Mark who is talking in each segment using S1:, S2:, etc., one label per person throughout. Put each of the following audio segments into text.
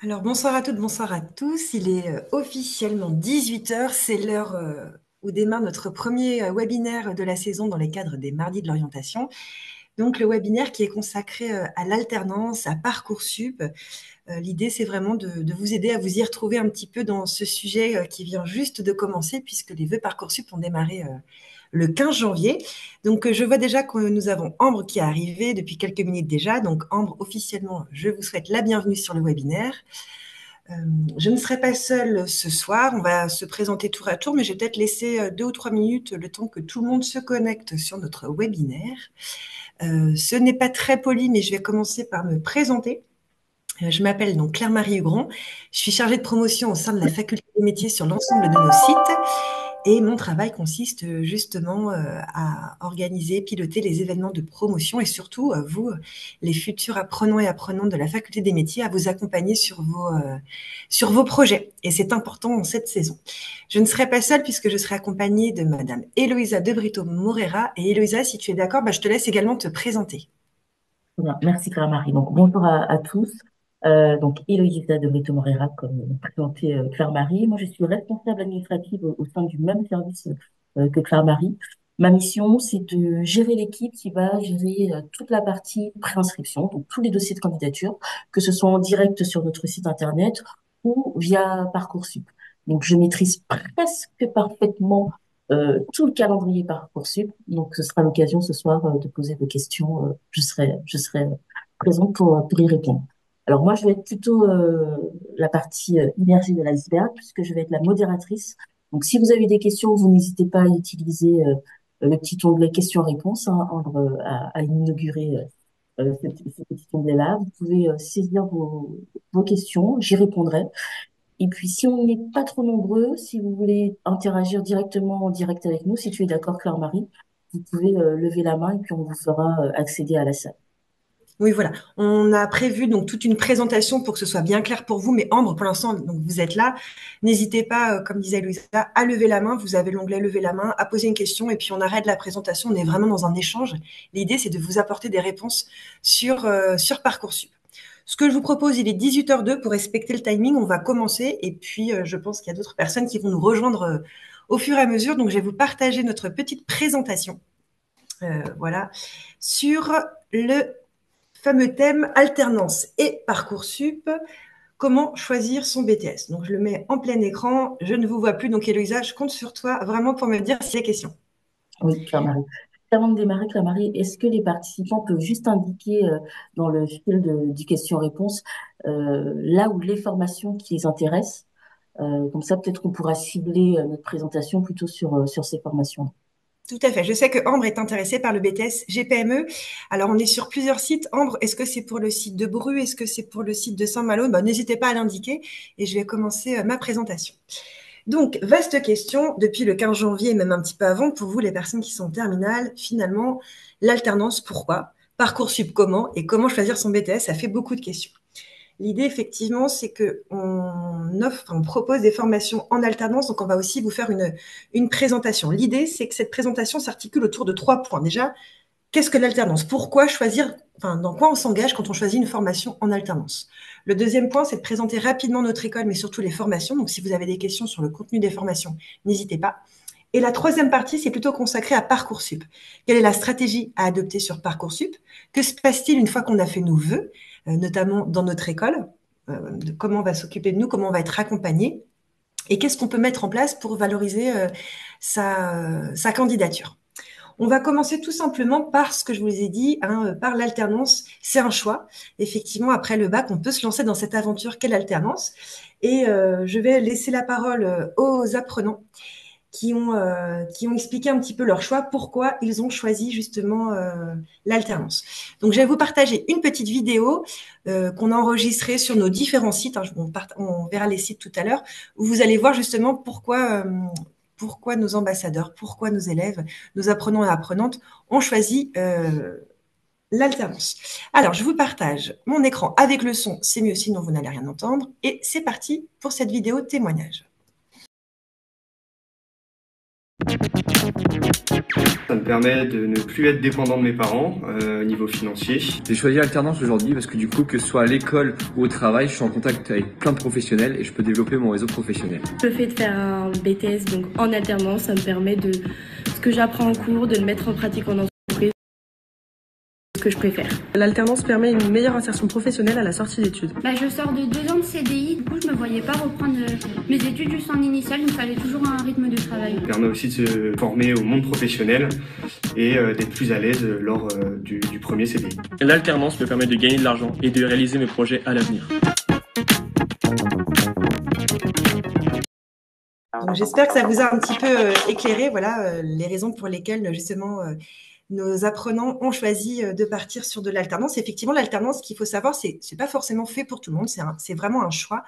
S1: Alors bonsoir à toutes, bonsoir à tous. Il est officiellement 18 heures. C'est l'heure où démarre notre premier webinaire de la saison dans les cadres des Mardis de l'orientation. Donc le webinaire qui est consacré à l'alternance, à Parcoursup. L'idée, c'est vraiment de vous aider à vous y retrouver un petit peu dans ce sujet qui vient juste de commencer puisque les vœux Parcoursup ont démarré le 15 janvier. Donc, je vois déjà que nous avons Ambre qui est arrivée depuis quelques minutes déjà. Donc, Ambre, officiellement, je vous souhaite la bienvenue sur le webinaire. Je ne serai pas seule ce soir. On va se présenter tour à tour, mais je vais peut-être laisser 2 ou 3 minutes le temps que tout le monde se connecte sur notre webinaire. Ce n'est pas très poli, mais je vais commencer par me présenter. Je m'appelle donc Claire-Marie Hugron. Je suis chargée de promotion au sein de la faculté des métiers sur l'ensemble de nos sites. Et mon travail consiste justement à organiser, piloter les événements de promotion et surtout, vous, les futurs apprenants et apprenantes de la faculté des métiers, à vous accompagner sur vos projets. Et c'est important en cette saison. Je ne serai pas seule puisque je serai accompagnée de Madame Héloïsa De Brito Morera. Et Héloïsa, si tu es d'accord, je te laisse également te présenter.
S2: Bien, merci Claire-Marie. Donc, bonjour à tous. Donc, Héloïsa de Brito Moreira, comme présenté Claire-Marie. Moi, je suis responsable administrative au sein du même service que Claire-Marie. Ma mission, c'est de gérer l'équipe qui va gérer toute la partie préinscription, donc tous les dossiers de candidature, que ce soit en direct sur notre site internet ou via Parcoursup. Donc, je maîtrise presque parfaitement tout le calendrier Parcoursup. Donc, ce sera l'occasion ce soir de poser vos questions. Je serai présente pour y répondre. Alors, moi, je vais être plutôt la partie immergée de l'iceberg, puisque je vais être la modératrice. Donc, si vous avez des questions, vous n'hésitez pas à utiliser le petit onglet questions-réponses, hein, à inaugurer ce petit onglet-là. Vous pouvez saisir vos questions, j'y répondrai. Et puis, si on n'est pas trop nombreux, si vous voulez interagir directement en direct avec nous, si tu es d'accord, Claire-Marie, vous pouvez lever la main et puis on vous fera accéder à la salle.
S1: Oui, voilà. On a prévu donc toute une présentation pour que ce soit bien clair pour vous. Mais Ambre, pour l'instant, donc vous êtes là. N'hésitez pas, comme disait Louisa, à lever la main. Vous avez l'onglet lever la main, à poser une question et puis on arrête la présentation. On est vraiment dans un échange. L'idée, c'est de vous apporter des réponses sur Parcoursup. Ce que je vous propose, il est 18h02 pour respecter le timing. On va commencer et puis je pense qu'il y a d'autres personnes qui vont nous rejoindre au fur et à mesure. Donc, je vais vous partager notre petite présentation. Voilà, sur le fameux thème alternance et Parcoursup, comment choisir son BTS. Donc, je le mets en plein écran. Je ne vous vois plus. Donc, Héloïsa, je compte sur toi vraiment pour me dire s'il y a question.
S2: Oui, Claire-Marie. Avant de démarrer, Claire-Marie, est-ce que les participants peuvent juste indiquer dans le fil du question-réponse là où les formations qui les intéressent? Comme ça, peut-être qu'on pourra cibler notre présentation plutôt sur ces formations.
S1: Tout à fait. Je sais que Ambre est intéressée par le BTS GPME. Alors, on est sur plusieurs sites. Ambre, est-ce que c'est pour le site de Bru? Est-ce que c'est pour le site de Saint-Malo? N'hésitez pas à l'indiquer et je vais commencer ma présentation. Donc, vaste question, depuis le 15 janvier et même un petit peu avant, pour vous, les personnes qui sont en terminale, finalement, l'alternance, pourquoi? Parcoursup, comment? Et comment choisir son BTS? Ça fait beaucoup de questions. L'idée, effectivement, c'est on propose des formations en alternance, donc on va aussi vous faire une présentation. L'idée, c'est que cette présentation s'articule autour de 3 points. Déjà, qu'est-ce que l'alternance? Pourquoi choisir, dans quoi on s'engage quand on choisit une formation en alternance? Le deuxième point, c'est de présenter rapidement notre école, mais surtout les formations. Donc, si vous avez des questions sur le contenu des formations, n'hésitez pas. Et la troisième partie, c'est plutôt consacré à Parcoursup. Quelle est la stratégie à adopter sur Parcoursup? Que se passe-t-il une fois qu'on a fait nos vœux, notamment dans notre école? De comment on va s'occuper de nous, comment on va être accompagné? Et qu'est-ce qu'on peut mettre en place pour valoriser sa candidature? On va commencer tout simplement par ce que je vous ai dit, hein, par l'alternance. C'est un choix. Effectivement, après le bac, on peut se lancer dans cette aventure qu'est l'alternance. Et je vais laisser la parole aux apprenants qui ont expliqué un petit peu leur choix, pourquoi ils ont choisi justement l'alternance. Donc, je vais vous partager une petite vidéo qu'on a enregistrée sur nos différents sites. Hein, on verra les sites tout à l'heure, où vous allez voir justement pourquoi nos ambassadeurs, pourquoi nos élèves, nos apprenants et apprenantes ont choisi l'alternance. Alors, je vous partage mon écran avec le son, c'est mieux, sinon vous n'allez rien entendre. Et c'est parti pour cette vidéo témoignage.
S3: Ça me permet de ne plus être dépendant de mes parents au niveau financier.
S4: J'ai choisi l'alternance aujourd'hui parce que du coup, que ce soit à l'école ou au travail, je suis en contact avec plein de professionnels et je peux développer mon réseau professionnel.
S5: Le fait de faire un BTS donc en alternance, ça me permet de ce que j'apprends en cours, de le mettre en pratique en entreprise, ce que je préfère.
S6: L'alternance permet une meilleure insertion professionnelle à la sortie d'études.
S7: Je sors de 2 ans de CDI, du coup je me voyais pas reprendre mes études juste en initiale, il me fallait toujours un rythme de travail.
S3: Ça permet aussi de se former au monde professionnel et d'être plus à l'aise lors du premier CDI.
S8: L'alternance me permet de gagner de l'argent et de réaliser mes projets à l'avenir.
S1: Donc, j'espère que ça vous a un petit peu éclairé, voilà, les raisons pour lesquelles justement nos apprenants ont choisi de partir sur de l'alternance. Effectivement, l'alternance, ce qu'il faut savoir, c'est pas forcément fait pour tout le monde. C'est vraiment un choix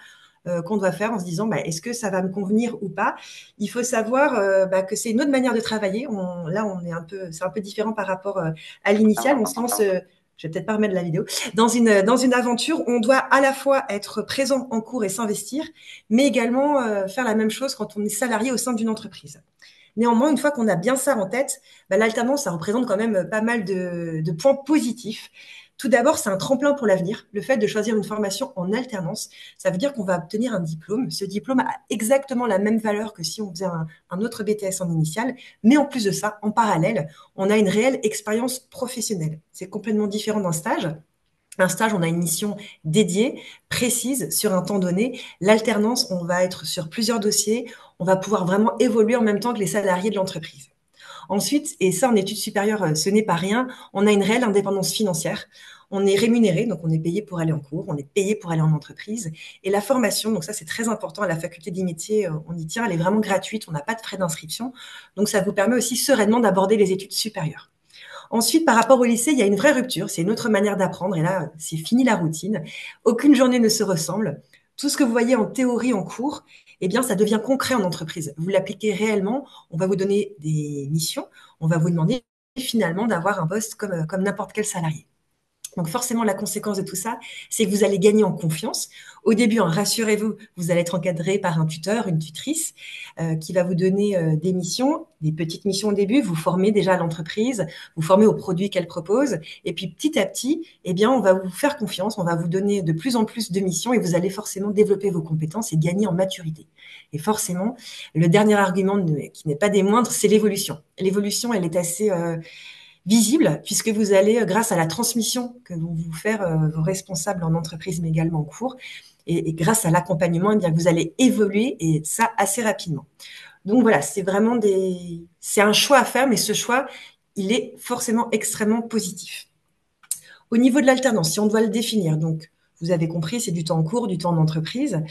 S1: qu'on doit faire en se disant, est-ce que ça va me convenir ou pas. Il faut savoir que c'est une autre manière de travailler. C'est un peu différent par rapport à l'initial. On se lance. Je vais peut-être pas remettre la vidéo. Dans une aventure, on doit à la fois être présent en cours et s'investir, mais également faire la même chose quand on est salarié au sein d'une entreprise. Néanmoins, une fois qu'on a bien ça en tête, l'alternance, ça représente quand même pas mal de points positifs. Tout d'abord, c'est un tremplin pour l'avenir. Le fait de choisir une formation en alternance, ça veut dire qu'on va obtenir un diplôme. Ce diplôme a exactement la même valeur que si on faisait un autre BTS en initial. Mais en plus de ça, en parallèle, on a une réelle expérience professionnelle. C'est complètement différent d'un stage. Un stage, on a une mission dédiée, précise, sur un temps donné. L'alternance, on va être sur plusieurs dossiers. On va pouvoir vraiment évoluer en même temps que les salariés de l'entreprise. Ensuite, et ça en études supérieures, ce n'est pas rien, on a une réelle indépendance financière. On est rémunéré, donc on est payé pour aller en cours, on est payé pour aller en entreprise. Et la formation, donc ça c'est très important, à la faculté des métiers, on y tient, elle est vraiment gratuite, on n'a pas de frais d'inscription. Donc ça vous permet aussi sereinement d'aborder les études supérieures. Ensuite, par rapport au lycée, il y a une vraie rupture. C'est une autre manière d'apprendre. Et là, c'est fini la routine. Aucune journée ne se ressemble. Tout ce que vous voyez en théorie en cours, eh bien, ça devient concret en entreprise. Vous l'appliquez réellement. On va vous donner des missions. On va vous demander finalement d'avoir un poste comme n'importe quel salarié. Donc forcément, la conséquence de tout ça, c'est que vous allez gagner en confiance. Au début, rassurez-vous, vous allez être encadré par un tuteur, une tutrice qui va vous donner des missions, des petites missions au début, vous formez déjà à l'entreprise, vous formez aux produits qu'elle propose. Et puis petit à petit, eh bien, on va vous faire confiance, on va vous donner de plus en plus de missions et vous allez forcément développer vos compétences et gagner en maturité. Et forcément, le dernier argument qui n'est pas des moindres, c'est l'évolution. L'évolution, elle est assez visible, puisque vous allez, grâce à la transmission que vont vous faire vos responsables en entreprise, mais également en cours, et grâce à l'accompagnement, eh bien, vous allez évoluer, et ça assez rapidement. Donc voilà, c'est un choix à faire, mais ce choix, il est forcément extrêmement positif. Au niveau de l'alternance, si on doit le définir, donc vous avez compris, c'est du temps en cours, du temps en entreprise,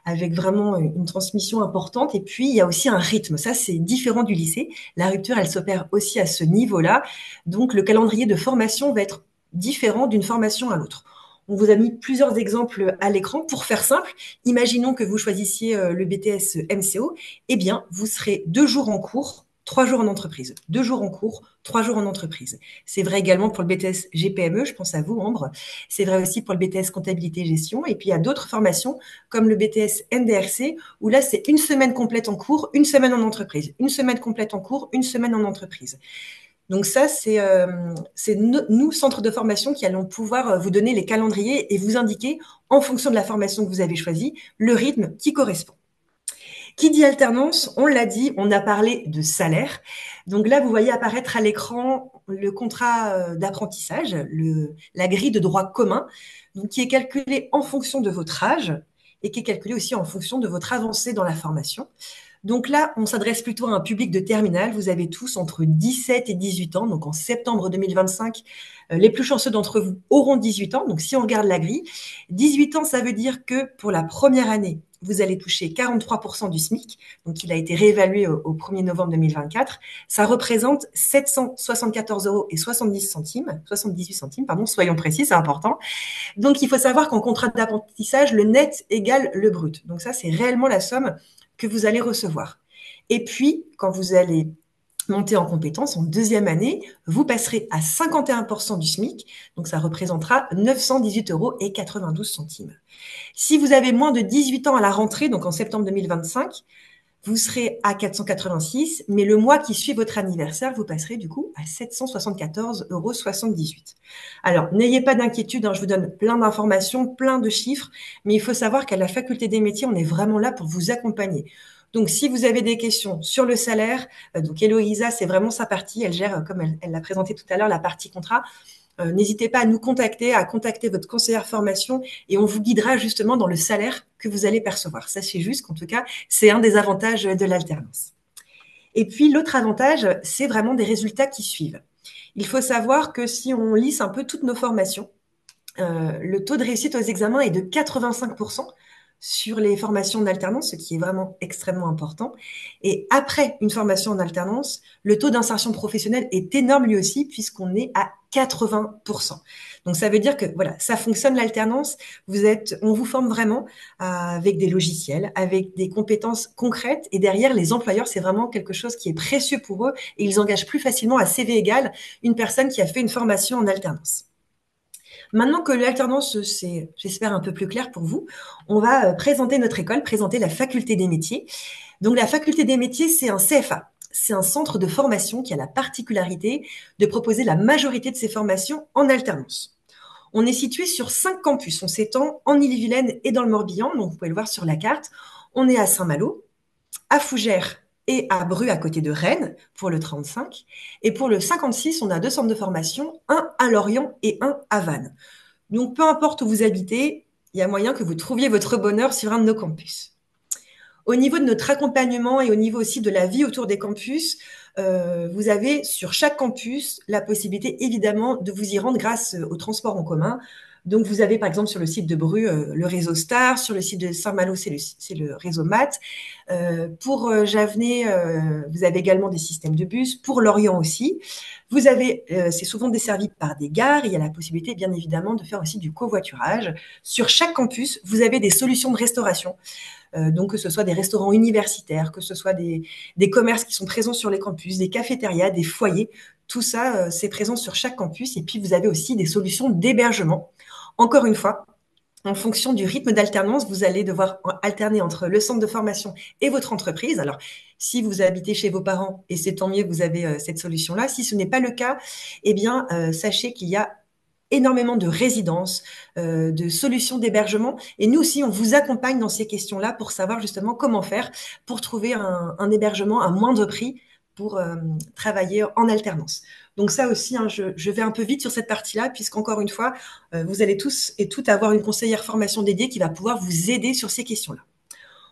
S1: avec vraiment une transmission importante. Et puis, il y a aussi un rythme. Ça, c'est différent du lycée. La rupture, elle s'opère aussi à ce niveau-là. Donc, le calendrier de formation va être différent d'une formation à l'autre. On vous a mis plusieurs exemples à l'écran. Pour faire simple, imaginons que vous choisissiez le BTS MCO. Eh bien, vous serez 2 jours en cours, 3 jours en entreprise. 2 jours en cours, 3 jours en entreprise. C'est vrai également pour le BTS GPME, je pense à vous, Ambre. C'est vrai aussi pour le BTS comptabilité et gestion. Et puis, il y a d'autres formations comme le BTS NDRC, où là, c'est 1 semaine complète en cours, 1 semaine en entreprise. 1 semaine complète en cours, 1 semaine en entreprise. Donc ça, c'est nous, centre de formation, qui allons pouvoir vous donner les calendriers et vous indiquer, en fonction de la formation que vous avez choisie, le rythme qui correspond. Qui dit alternance, on l'a dit, on a parlé de salaire. Donc là, vous voyez apparaître à l'écran le contrat d'apprentissage, la grille de droit commun, donc qui est calculée en fonction de votre âge et qui est calculée aussi en fonction de votre avancée dans la formation. Donc là, on s'adresse plutôt à un public de terminale. Vous avez tous entre 17 et 18 ans. Donc en septembre 2025, les plus chanceux d'entre vous auront 18 ans. Donc si on regarde la grille, 18 ans, ça veut dire que pour la première année, vous allez toucher 43% du SMIC. Donc il a été réévalué au 1er novembre 2024. Ça représente 774,70 euros et 78 centimes, pardon, soyons précis, c'est important. Donc il faut savoir qu'en contrat d'apprentissage, le net égale le brut. Donc ça, c'est réellement la somme que vous allez recevoir. Et puis, quand vous allez monter en compétence, en deuxième année, vous passerez à 51% du SMIC, donc ça représentera 918,92 euros. Si vous avez moins de 18 ans à la rentrée, donc en septembre 2025, vous serez à 486, mais le mois qui suit votre anniversaire, vous passerez du coup à 774,78 €. Alors, n'ayez pas d'inquiétude, hein, je vous donne plein d'informations, plein de chiffres, mais il faut savoir qu'à la Faculté des métiers, on est vraiment là pour vous accompagner. Donc, si vous avez des questions sur le salaire, donc Héloïsa, c'est vraiment sa partie, elle gère, comme elle l'a présenté tout à l'heure, la partie contrat. N'hésitez pas à nous contacter, à contacter votre conseillère formation et on vous guidera justement dans le salaire que vous allez percevoir. Sachez juste qu'en tout cas, c'est un des avantages de l'alternance. Et puis, l'autre avantage, c'est vraiment des résultats qui suivent. Il faut savoir que si on lisse un peu toutes nos formations, le taux de réussite aux examens est de 85% sur les formations d'alternance, ce qui est vraiment extrêmement important. Et après une formation en alternance, le taux d'insertion professionnelle est énorme lui aussi, puisqu'on est à 80%. Donc ça veut dire que voilà, ça fonctionne l'alternance. On vous forme vraiment avec des logiciels, avec des compétences concrètes. Et derrière, les employeurs, c'est vraiment quelque chose qui est précieux pour eux et ils engagent plus facilement à CV égal une personne qui a fait une formation en alternance. Maintenant que l'alternance, c'est, j'espère, un peu plus clair pour vous, on va présenter notre école, présenter la Faculté des métiers. Donc la Faculté des métiers, c'est un CFA. C'est un centre de formation qui a la particularité de proposer la majorité de ses formations en alternance. On est situé sur 5 campus. On s'étend en Ille-et-Vilaine et dans le Morbihan. Donc vous pouvez le voir sur la carte. On est à Saint-Malo, à Fougères et à Bru à côté de Rennes pour le 35. Et pour le 56, on a 2 centres de formation, un à Lorient et un à Vannes. Donc peu importe où vous habitez, il y a moyen que vous trouviez votre bonheur sur un de nos campus. Au niveau de notre accompagnement et au niveau aussi de la vie autour des campus, vous avez sur chaque campus la possibilité évidemment de vous y rendre grâce au transport en commun. Donc, vous avez par exemple sur le site de Bru le réseau Star, sur le site de Saint-Malo, c'est le réseau MAT. Pour Javenay, vous avez également des systèmes de bus. Pour Lorient aussi, vous avez, c'est souvent desservi par des gares. Il y a la possibilité, bien évidemment, de faire aussi du covoiturage. Sur chaque campus, vous avez des solutions de restauration. Donc, que ce soit des restaurants universitaires, que ce soit des commerces qui sont présents sur les campus, des cafétérias, des foyers. Tout ça, c'est présent sur chaque campus. Et puis, vous avez aussi des solutions d'hébergement. Encore une fois, en fonction du rythme d'alternance, vous allez devoir alterner entre le centre de formation et votre entreprise. Alors, si vous habitez chez vos parents, et c'est tant mieux que vous avez cette solution-là. Si ce n'est pas le cas, eh bien, sachez qu'il y a énormément de résidences, de solutions d'hébergement. Et nous aussi, on vous accompagne dans ces questions-là pour savoir justement comment faire pour trouver un hébergement à moindre prix pour travailler en alternance. Donc ça aussi, hein, je vais un peu vite sur cette partie-là, puisqu'encore une fois, vous allez tous et toutes avoir une conseillère formation dédiée qui va pouvoir vous aider sur ces questions-là.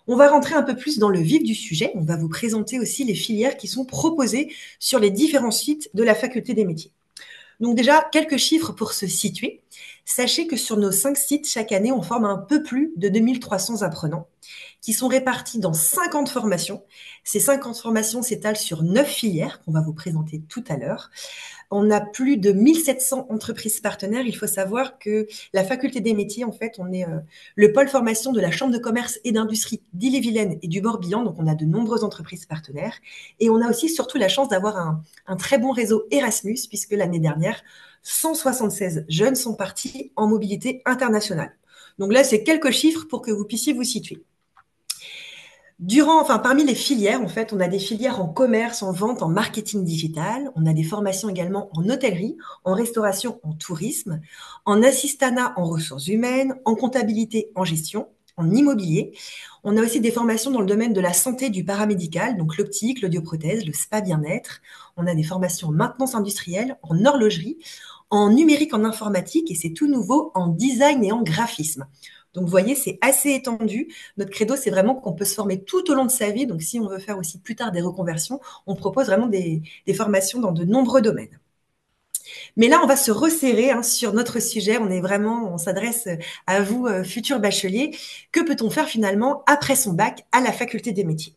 S1: On va rentrer un peu plus dans le vif du sujet. On va vous présenter aussi les filières qui sont proposées sur les différents sites de la Faculté des métiers. Donc déjà, quelques chiffres pour se situer. Sachez que sur nos 5 sites, chaque année, on forme un peu plus de 2300 apprenants qui sont répartis dans 50 formations. Ces 50 formations s'étalent sur 9 filières qu'on va vous présenter tout à l'heure. On a plus de 1700 entreprises partenaires. Il faut savoir que la Faculté des métiers, en fait, on est le pôle formation de la Chambre de commerce et d'industrie d'Ille-et-Vilaine et du Morbihan. Donc, on a de nombreuses entreprises partenaires. Et on a aussi surtout la chance d'avoir un très bon réseau Erasmus, puisque l'année dernière, 176 jeunes sont partis en mobilité internationale. Donc là, c'est quelques chiffres pour que vous puissiez vous situer. Parmi les filières, en fait, on a des filières en commerce, en vente, en marketing digital. On a des formations également en hôtellerie, en restauration, en tourisme, en assistanat, en ressources humaines, en comptabilité, en gestion, en immobilier. On a aussi des formations dans le domaine de la santé, du paramédical, donc l'optique, l'audioprothèse, le spa bien-être. On a des formations en maintenance industrielle, en horlogerie, en numérique, en informatique, et c'est tout nouveau en design et en graphisme. Donc, vous voyez, c'est assez étendu. Notre credo, c'est vraiment qu'on peut se former tout au long de sa vie. Donc, si on veut faire aussi plus tard des reconversions, on propose vraiment des formations dans de nombreux domaines. Mais là, on va se resserrer sur notre sujet. On s'adresse à vous, futurs bacheliers. Que peut-on faire finalement après son bac à la Faculté des métiers?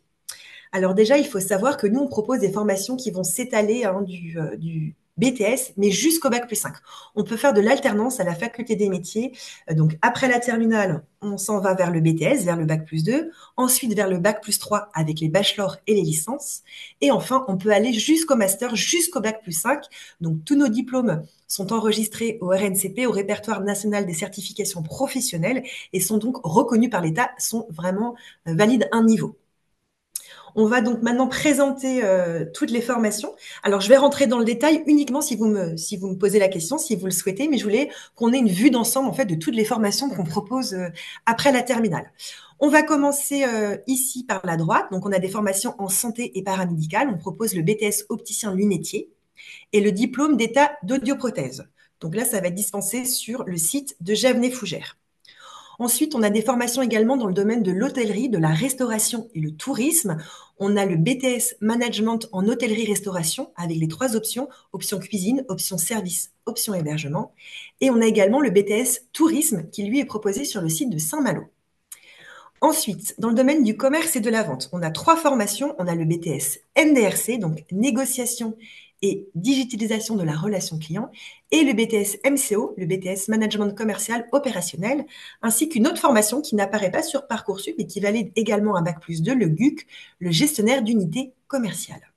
S1: Alors déjà, il faut savoir que nous, on propose des formations qui vont s'étaler du BTS, mais jusqu'au bac plus 5. On peut faire de l'alternance à la Faculté des métiers. Donc, après la terminale, on s'en va vers le BTS, vers le bac plus 2. Ensuite, vers le bac plus 3 avec les bachelors et les licences. Et enfin, on peut aller jusqu'au master, jusqu'au bac plus 5. Donc, tous nos diplômes sont enregistrés au RNCP, au Répertoire national des certifications professionnelles, et sont donc reconnus par l'État, sont vraiment valides un niveau. On va donc maintenant présenter toutes les formations. Alors, je vais rentrer dans le détail uniquement si vous me posez la question, si vous le souhaitez, mais je voulais qu'on ait une vue d'ensemble en fait de toutes les formations qu'on propose après la terminale. On va commencer ici par la droite. Donc, on a des formations en santé et paramédicale. On propose le BTS opticien lunetier et le diplôme d'état d'audioprothèse. Donc là, ça va être dispensé sur le site de Javenay-Fougères. Ensuite, on a des formations également dans le domaine de l'hôtellerie, de la restauration et le tourisme. On a le BTS Management en hôtellerie-restauration avec les 3 options, option cuisine, option service, option hébergement. Et on a également le BTS Tourisme qui, lui, est proposé sur le site de Saint-Malo. Ensuite, dans le domaine du commerce et de la vente, on a 3 formations. On a le BTS NDRC, donc négociation et digitalisation de la relation client, et le BTS MCO, le BTS Management commercial opérationnel, ainsi qu'une autre formation qui n'apparaît pas sur Parcoursup et qui valide également un Bac+2, le GUC, le gestionnaire d'unité commerciale.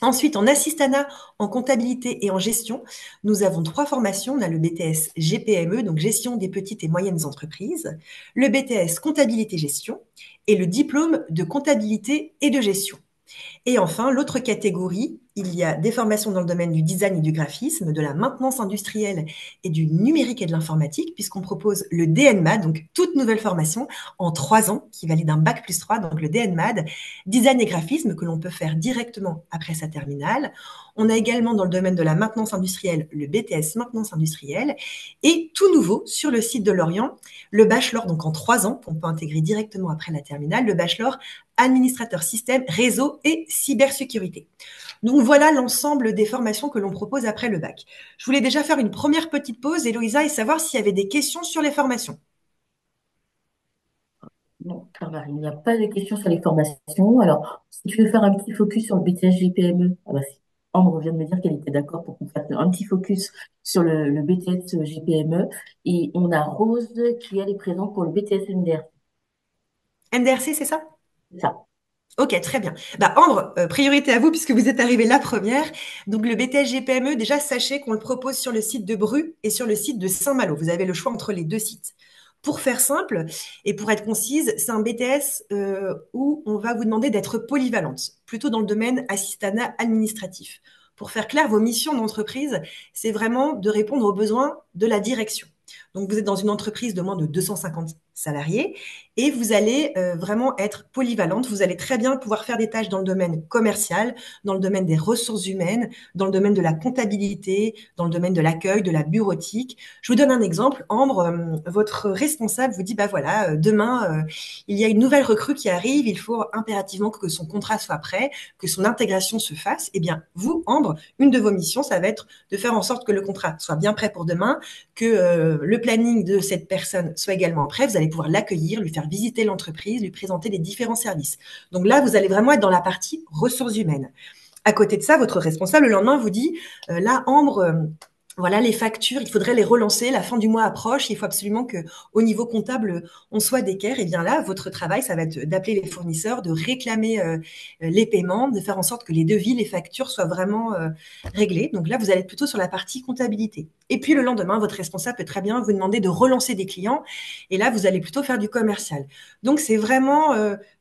S1: Ensuite, en assistanat, en comptabilité et en gestion, nous avons 3 formations. On a le BTS GPME, donc gestion des petites et moyennes entreprises, le BTS comptabilité gestion et le diplôme de comptabilité et de gestion. Et enfin, l'autre catégorie, il y a des formations dans le domaine du design et du graphisme, de la maintenance industrielle et du numérique et de l'informatique, puisqu'on propose le DNMAD, donc toute nouvelle formation en 3 ans, qui valide un Bac+3, donc le DNMAD, design et graphisme, que l'on peut faire directement après sa terminale. On a également dans le domaine de la maintenance industrielle, le BTS maintenance industrielle, et tout nouveau, sur le site de Lorient, le bachelor, donc en 3 ans, qu'on peut intégrer directement après la terminale, le bachelor administrateur système, réseau et cybersécurité. Donc voilà l'ensemble des formations que l'on propose après le bac. Je voulais déjà faire une première petite pause, Héloïsa, et savoir s'il y avait des questions sur les formations.
S2: Non, Claire-Marie, il n'y a pas de questions sur les formations. Alors, si tu veux faire un petit focus sur le BTS GPME, ah bah, Ambre vient de me dire qu'elle était d'accord pour qu'on fasse un petit focus sur le BTS GPME. Et on a Rose qui, elle, est présente pour le BTS MDR.
S1: MDRC, c'est ça?
S2: C'est ça.
S1: Ok, très bien. Bah, Ambre, priorité à vous puisque vous êtes arrivée la première. Donc le BTS GPME, déjà sachez qu'on le propose sur le site de Bru et sur le site de Saint-Malo. Vous avez le choix entre les 2 sites. Pour faire simple et pour être concise, c'est un BTS où on va vous demander d'être polyvalente, plutôt dans le domaine assistanat administratif. Pour faire clair, vos missions d'entreprise, c'est vraiment de répondre aux besoins de la direction. Donc, vous êtes dans une entreprise de moins de 250 salariés et vous allez vraiment être polyvalente. Vous allez très bien pouvoir faire des tâches dans le domaine commercial, dans le domaine des ressources humaines, dans le domaine de la comptabilité, dans le domaine de l'accueil, de la bureautique. Je vous donne un exemple. Ambre, votre responsable vous dit, bah voilà, demain, il y a une nouvelle recrue qui arrive, il faut impérativement que son contrat soit prêt, que son intégration se fasse. Eh bien, vous, Ambre, une de vos missions, ça va être de faire en sorte que le contrat soit bien prêt pour demain, que le planning de cette personne soit également prêt. Vous allez pouvoir l'accueillir, lui faire visiter l'entreprise, lui présenter les différents services. Donc là, vous allez vraiment être dans la partie ressources humaines. À côté de ça, votre responsable, le lendemain, vous dit, là, Ambre, voilà les factures, il faudrait les relancer, la fin du mois approche, il faut absolument qu'au niveau comptable, on soit d'équerre. Et bien là, votre travail, ça va être d'appeler les fournisseurs, de réclamer les paiements, de faire en sorte que les devis, les factures soient vraiment réglés. Donc là, vous allez être plutôt sur la partie comptabilité. Et puis le lendemain, votre responsable peut très bien vous demander de relancer des clients. Et là, vous allez plutôt faire du commercial. Donc c'est vraiment,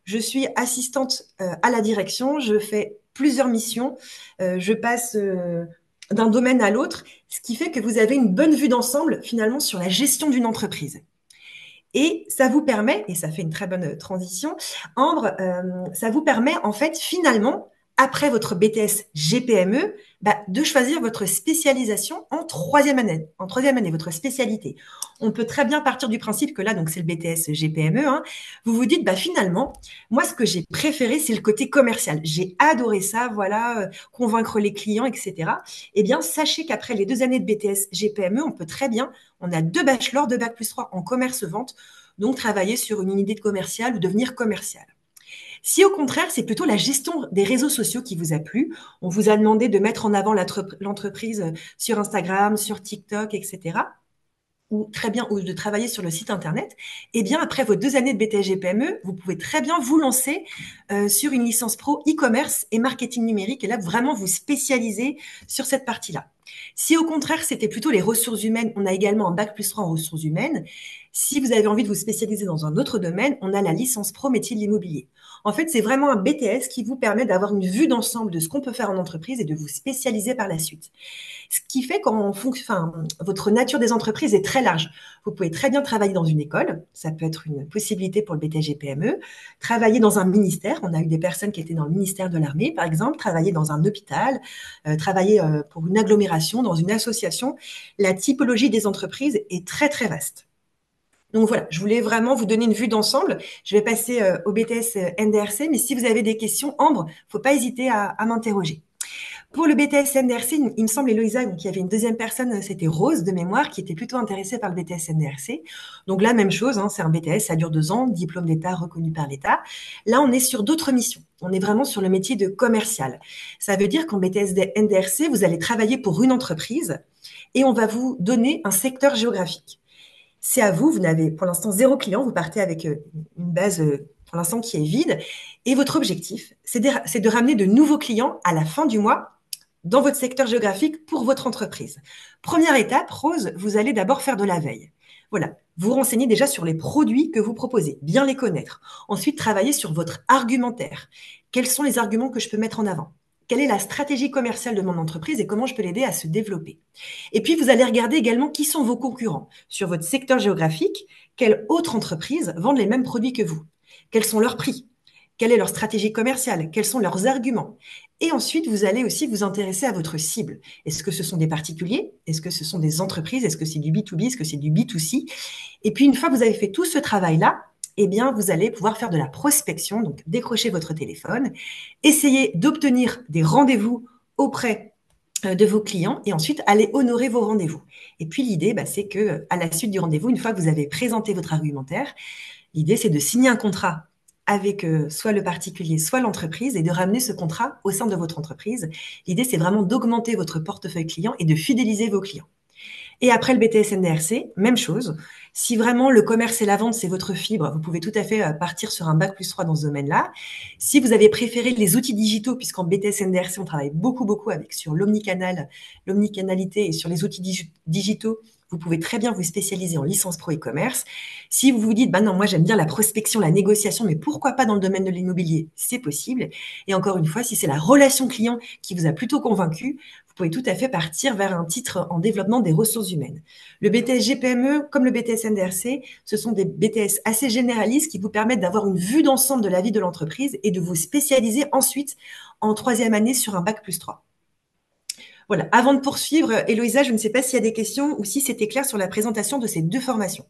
S1: je suis assistante à la direction, je fais plusieurs missions, je passe d'un domaine à l'autre, ce qui fait que vous avez une bonne vue d'ensemble finalement sur la gestion d'une entreprise. Et ça vous permet, et ça fait une très bonne transition, Ambre, ça vous permet en fait finalement, après votre BTS GPME, de choisir votre spécialisation en 3e année. En 3e année, votre spécialité. On peut très bien partir du principe que là, donc c'est le BTS GPME. Hein, vous vous dites, finalement, moi, ce que j'ai préféré, c'est le côté commercial. J'ai adoré ça, voilà, convaincre les clients, etc. Eh bien, sachez qu'après les 2 années de BTS GPME, on peut très bien, on a 2 bachelors, 2 Bac+3 en commerce-vente, donc travailler sur une unité de commercial ou devenir commercial. Si au contraire, c'est plutôt la gestion des réseaux sociaux qui vous a plu, on vous a demandé de mettre en avant l'entreprise sur Instagram, sur TikTok, etc., ou très bien, ou de travailler sur le site internet, eh bien, après vos 2 années de BTS GPME, vous pouvez très bien vous lancer sur une licence pro e-commerce et marketing numérique, et là, vraiment vous spécialiser sur cette partie-là. Si au contraire, c'était plutôt les ressources humaines, on a également un bac+3 en ressources humaines. Si vous avez envie de vous spécialiser dans un autre domaine, on a la licence pro métier de l'immobilier. En fait, c'est vraiment un BTS qui vous permet d'avoir une vue d'ensemble de ce qu'on peut faire en entreprise et de vous spécialiser par la suite. Ce qui fait votre nature des entreprises est très large. Vous pouvez très bien travailler dans une école, ça peut être une possibilité pour le BTS GPME, travailler dans un ministère, on a eu des personnes qui étaient dans le ministère de l'Armée par exemple, travailler dans un hôpital, travailler pour une agglomération, dans une association. La typologie des entreprises est très très vaste. Donc voilà, je voulais vraiment vous donner une vue d'ensemble. Je vais passer au BTS NDRC, mais si vous avez des questions, Ambre, faut pas hésiter à m'interroger. Pour le BTS NDRC, il me semble, Héloïsa, donc il y avait une deuxième personne, c'était Rose de mémoire, qui était plutôt intéressée par le BTS NDRC. Donc là, même chose, c'est un BTS, ça dure 2 ans, diplôme d'État reconnu par l'État. Là, on est sur d'autres missions. On est vraiment sur le métier de commercial. Ça veut dire qu'en BTS NDRC, vous allez travailler pour une entreprise et on va vous donner un secteur géographique. C'est à vous, vous n'avez pour l'instant 0 client, vous partez avec une base pour l'instant qui est vide. Et votre objectif, c'est de ramener de nouveaux clients à la fin du mois dans votre secteur géographique pour votre entreprise. Première étape, Rose, vous allez d'abord faire de la veille. Voilà, vous renseignez déjà sur les produits que vous proposez, bien les connaître. Ensuite, travaillez sur votre argumentaire. Quels sont les arguments que je peux mettre en avant? Quelle est la stratégie commerciale de mon entreprise et comment je peux l'aider à se développer? Et puis, vous allez regarder également qui sont vos concurrents sur votre secteur géographique. Quelles autres entreprises vendent les mêmes produits que vous? Quels sont leurs prix? Quelle est leur stratégie commerciale? Quels sont leurs arguments? Et ensuite, vous allez aussi vous intéresser à votre cible. Est-ce que ce sont des particuliers? Est-ce que ce sont des entreprises? Est-ce que c'est du B2B? Est-ce que c'est du B2C? Et puis, une fois que vous avez fait tout ce travail-là, eh bien, vous allez pouvoir faire de la prospection, donc décrocher votre téléphone, essayer d'obtenir des rendez-vous auprès de vos clients et ensuite aller honorer vos rendez-vous. Et puis, l'idée, c'est que à la suite du rendez-vous, une fois que vous avez présenté votre argumentaire, l'idée, c'est de signer un contrat avec soit le particulier, soit l'entreprise et de ramener ce contrat au sein de votre entreprise. L'idée, c'est vraiment d'augmenter votre portefeuille client et de fidéliser vos clients. Et après le BTS NDRC, même chose. Si vraiment le commerce et la vente, c'est votre fibre, vous pouvez tout à fait partir sur un bac+3 dans ce domaine-là. Si vous avez préféré les outils digitaux, puisqu'en BTS NDRC, on travaille beaucoup avec sur l'omnicanalité et sur les outils digitaux, vous pouvez très bien vous spécialiser en licence pro e-commerce. Si vous vous dites, non, moi j'aime bien la prospection, la négociation, mais pourquoi pas dans le domaine de l'immobilier? C'est possible. Et encore une fois, si c'est la relation client qui vous a plutôt convaincu, vous pouvez tout à fait partir vers un titre en développement des ressources humaines. Le BTS GPME, comme le BTS NDRC, ce sont des BTS assez généralistes qui vous permettent d'avoir une vue d'ensemble de la vie de l'entreprise et de vous spécialiser ensuite en 3e année sur un bac+3. Voilà. Avant de poursuivre, Héloïsa, je ne sais pas s'il y a des questions ou si c'était clair sur la présentation de ces 2 formations.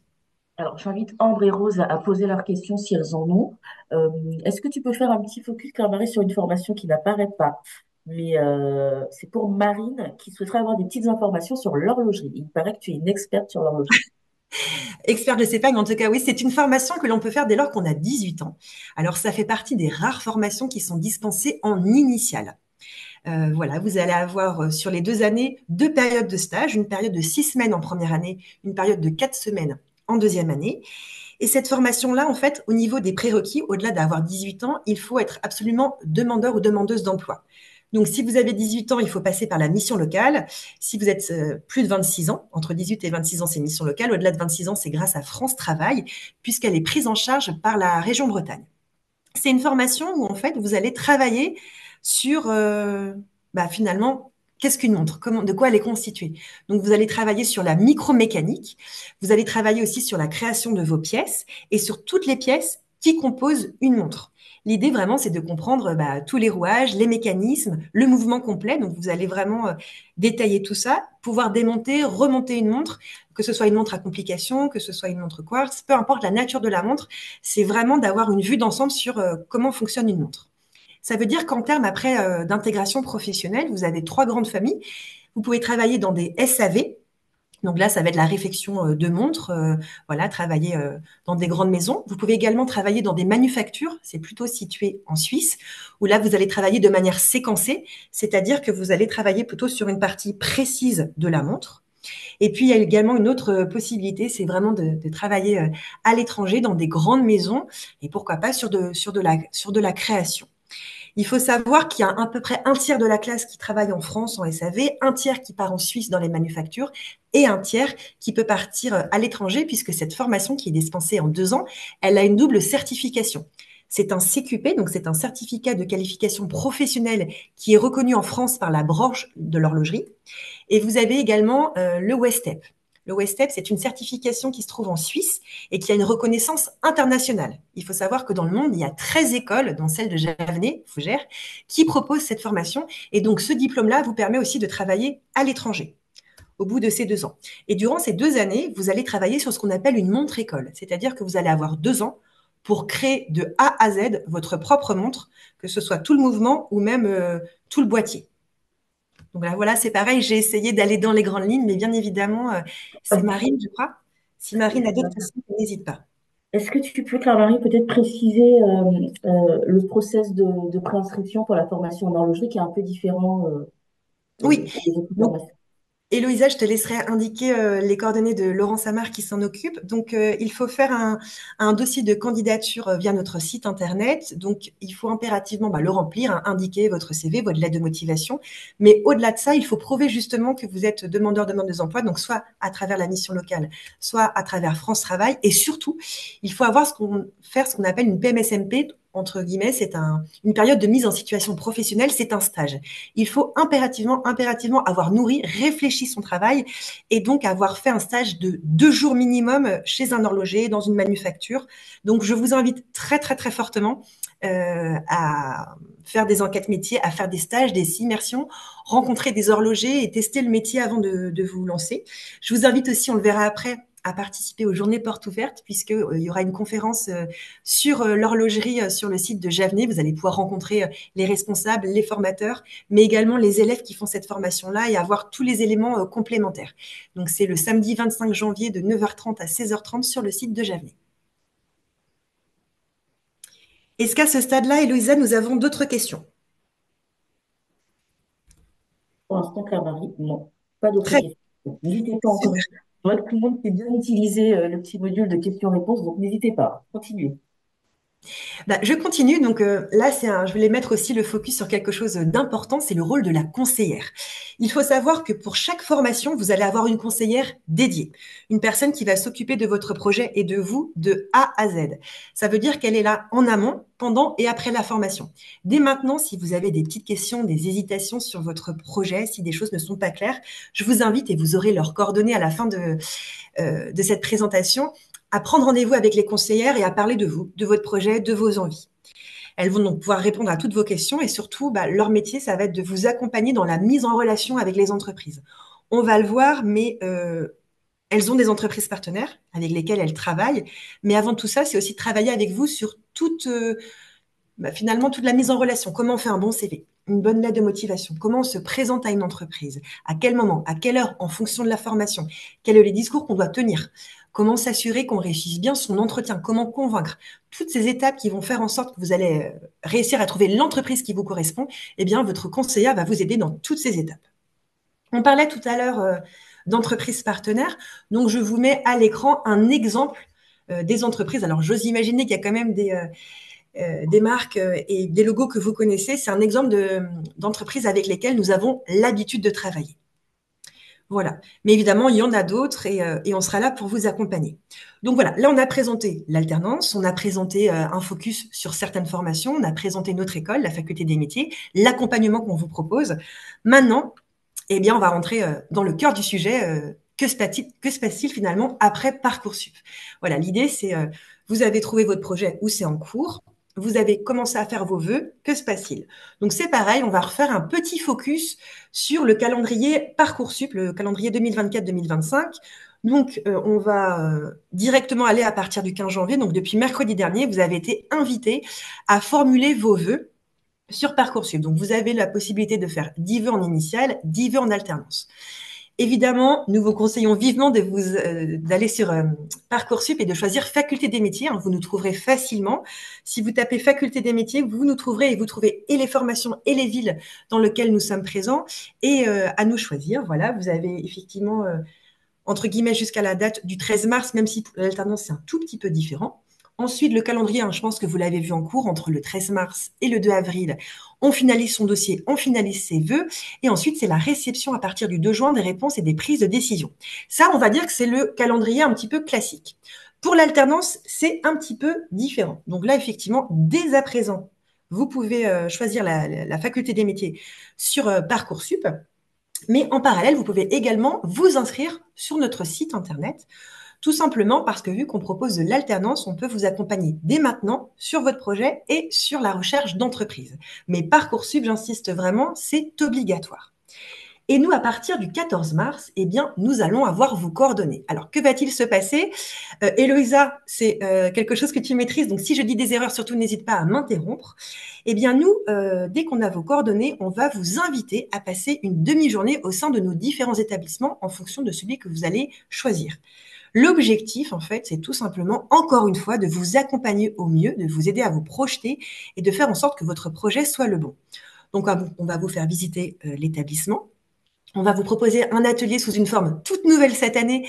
S2: Alors, j'invite Ambre et Rose à poser leurs questions si elles en ont. Est-ce que tu peux faire un petit focus, Claire-Marie, sur une formation qui n'apparaît pas? Mais c'est pour Marine qui souhaiterait avoir des petites informations sur l'horlogerie. Il paraît que tu es une experte sur l'horlogerie.
S1: Expert, je sais pas, mais en tout cas, oui, c'est une formation que l'on peut faire dès lors qu'on a 18 ans. Alors, ça fait partie des rares formations qui sont dispensées en initiale. Voilà, vous allez avoir sur les 2 années 2 périodes de stage, une période de 6 semaines en première année, une période de 4 semaines en 2e année. Et cette formation-là, en fait, au niveau des prérequis, au-delà d'avoir 18 ans, il faut être absolument demandeur ou demandeuse d'emploi. Donc, si vous avez 18 ans, il faut passer par la mission locale. Si vous êtes plus de 26 ans, entre 18 et 26 ans, c'est mission locale. Au-delà de 26 ans, c'est grâce à France Travail, puisqu'elle est prise en charge par la région Bretagne. C'est une formation où, en fait, vous allez travailler sur, finalement, qu'est-ce qu'une montre? De quoi elle est constituée? Donc, vous allez travailler sur la micromécanique. Vous allez travailler aussi sur la création de vos pièces et sur toutes les pièces qui composent une montre. L'idée, vraiment, c'est de comprendre tous les rouages, les mécanismes, le mouvement complet. Donc, vous allez vraiment détailler tout ça, pouvoir démonter, remonter une montre, que ce soit une montre à complication, que ce soit une montre quartz, peu importe la nature de la montre, c'est vraiment d'avoir une vue d'ensemble sur comment fonctionne une montre. Ça veut dire qu'en termes après d'intégration professionnelle, vous avez 3 grandes familles. Vous pouvez travailler dans des SAV. Donc là, ça va être la réfection de montres, travailler dans des grandes maisons. Vous pouvez également travailler dans des manufactures, c'est plutôt situé en Suisse, où là, vous allez travailler de manière séquencée, c'est-à-dire que vous allez travailler plutôt sur une partie précise de la montre. Et puis, il y a également une autre possibilité, c'est vraiment de travailler à l'étranger dans des grandes maisons et pourquoi pas sur de la création. Il faut savoir qu'il y a à peu près un tiers de la classe qui travaille en France en SAV, un tiers qui part en Suisse dans les manufactures et un tiers qui peut partir à l'étranger puisque cette formation qui est dispensée en 2 ans, elle a une double certification. C'est un CQP, donc c'est un certificat de qualification professionnelle qui est reconnu en France par la branche de l'horlogerie. Et vous avez également le WESTEP. Le WESTEP, c'est une certification qui se trouve en Suisse et qui a une reconnaissance internationale. Il faut savoir que dans le monde, il y a 13 écoles, dont celle de Javenet, Fougères, qui proposent cette formation. Et donc, ce diplôme-là vous permet aussi de travailler à l'étranger au bout de ces 2 ans. Et durant ces 2 années, vous allez travailler sur ce qu'on appelle une montre-école. C'est-à-dire que vous allez avoir 2 ans pour créer de A à Z votre propre montre, que ce soit tout le mouvement ou même tout le boîtier. Donc là, voilà, c'est pareil, j'ai essayé d'aller dans les grandes lignes, mais bien évidemment, c'est Marine, je crois. Si Marine a d'autres questions, n'hésite pas.
S2: Est-ce que tu peux, Claire-Marie, peut-être préciser le process de préinscription pour la formation en horlogerie qui est un peu différent
S1: Oui,
S2: des autres
S1: donc
S2: formations?
S1: Héloïsa, je te laisserai indiquer les coordonnées de Laurent Samar qui s'en occupe. Donc, il faut faire un dossier de candidature via notre site internet. Donc, il faut impérativement le remplir, indiquer votre CV, votre lettre de motivation. Mais au-delà de ça, il faut prouver justement que vous êtes demandeuse d'emploi, donc soit à travers la mission locale, soit à travers France Travail. Et surtout, il faut avoir faire ce qu'on appelle une PMSMP, entre guillemets, c'est une période de mise en situation professionnelle, c'est un stage. Il faut impérativement avoir nourri, réfléchi son travail et donc avoir fait un stage de 2 jours minimum chez un horloger, dans une manufacture. Donc, je vous invite très, très, très fortement à faire des enquêtes métiers, à faire des stages, des immersions, rencontrer des horlogers et tester le métier avant de vous lancer. Je vous invite aussi, on le verra après, à participer aux journées portes ouvertes puisqu'il y aura une conférence sur l'horlogerie sur le site de Javenet. Vous allez pouvoir rencontrer les responsables, les formateurs, mais également les élèves qui font cette formation-là et avoir tous les éléments complémentaires. Donc, c'est le samedi 25 janvier de 9h30 à 16h30 sur le site de Javenet. Est-ce qu'à ce stade-là, Héloïsa, nous avons d'autres questions?
S2: Pour l'instant, Claire-Marie, non, pas d'autres
S1: Très
S2: questions. N'hésitez pas encore. Je vois que tout le monde sait bien utiliser le petit module de questions-réponses, donc n'hésitez pas, continuez.
S1: Je continue. Donc là, je voulais mettre aussi le focus sur quelque chose d'important, c'est le rôle de la conseillère. Il faut savoir que pour chaque formation, vous allez avoir une conseillère dédiée, une personne qui va s'occuper de votre projet et de vous de A à Z. Ça veut dire qu'elle est là en amont, pendant et après la formation. Dès maintenant, si vous avez des petites questions, des hésitations sur votre projet, si des choses ne sont pas claires, je vous invite, et vous aurez leurs coordonnées à la fin de cette présentation, à prendre rendez-vous avec les conseillères et à parler de vous, de votre projet, de vos envies. Elles vont donc pouvoir répondre à toutes vos questions et surtout, leur métier, ça va être de vous accompagner dans la mise en relation avec les entreprises. On va le voir, mais elles ont des entreprises partenaires avec lesquelles elles travaillent. Mais avant tout ça, c'est aussi de travailler avec vous sur finalement toute la mise en relation. Comment on fait un bon CV, une bonne lettre de motivation, comment on se présente à une entreprise, à quel moment, à quelle heure, en fonction de la formation, quels sont les discours qu'on doit tenir, comment s'assurer qu'on réussisse bien son entretien, comment convaincre. Toutes ces étapes qui vont faire en sorte que vous allez réussir à trouver l'entreprise qui vous correspond, eh bien, votre conseillère va vous aider dans toutes ces étapes. On parlait tout à l'heure d'entreprises partenaires, donc je vous mets à l'écran un exemple des entreprises. Alors, j'ose imaginer qu'il y a quand même des marques et des logos que vous connaissez. C'est un exemple d'entreprises avec lesquelles nous avons l'habitude de travailler. Voilà. Mais évidemment, il y en a d'autres et on sera là pour vous accompagner. Donc voilà, là, on a présenté l'alternance, on a présenté un focus sur certaines formations, on a présenté notre école, la faculté des métiers, l'accompagnement qu'on vous propose. Maintenant, eh bien, on va rentrer dans le cœur du sujet. Que se passe-t-il finalement après Parcoursup? Voilà, l'idée, c'est vous avez trouvé votre projet ou c'est en cours. Vous avez commencé à faire vos vœux, que se passe-t-il? Donc, c'est pareil, on va refaire un petit focus sur le calendrier Parcoursup, le calendrier 2024-2025. Donc, on va directement aller à partir du 15 janvier. Donc, depuis mercredi dernier, vous avez été invité à formuler vos vœux sur Parcoursup. Donc, vous avez la possibilité de faire 10 vœux en initial, 10 vœux en alternance. Évidemment, nous vous conseillons vivement d'aller sur Parcoursup et de choisir Faculté des métiers. Vous nous trouverez facilement. Si vous tapez Faculté des métiers, vous nous trouverez et vous trouvez et les formations et les villes dans lesquelles nous sommes présents et à nous choisir. Voilà, vous avez effectivement, entre guillemets, jusqu'à la date du 13 mars, même si pour l'alternance, c'est un tout petit peu différent. Ensuite, le calendrier, je pense que vous l'avez vu en cours, entre le 13 mars et le 2 avril, on finalise son dossier, on finalise ses vœux, et ensuite, c'est la réception à partir du 2 juin des réponses et des prises de décision. Ça, on va dire que c'est le calendrier un petit peu classique. Pour l'alternance, c'est un petit peu différent. Donc là, effectivement, dès à présent, vous pouvez choisir la faculté des métiers sur Parcoursup, mais en parallèle, vous pouvez également vous inscrire sur notre site internet. Tout simplement parce que vu qu'on propose de l'alternance, on peut vous accompagner dès maintenant sur votre projet et sur la recherche d'entreprise. Mais Parcoursup, j'insiste vraiment, c'est obligatoire. Et nous, à partir du 14 mars, eh bien, nous allons avoir vos coordonnées. Alors, que va-t-il se passer Héloïsa, c'est quelque chose que tu maîtrises, donc si je dis des erreurs, surtout n'hésite pas à m'interrompre. Eh bien, nous, dès qu'on a vos coordonnées, on va vous inviter à passer une demi-journée au sein de nos différents établissements en fonction de celui que vous allez choisir. L'objectif, en fait, c'est tout simplement, encore une fois, de vous accompagner au mieux, de vous aider à vous projeter et de faire en sorte que votre projet soit le bon. Donc, on va vous faire visiter l'établissement. On va vous proposer un atelier sous une forme toute nouvelle cette année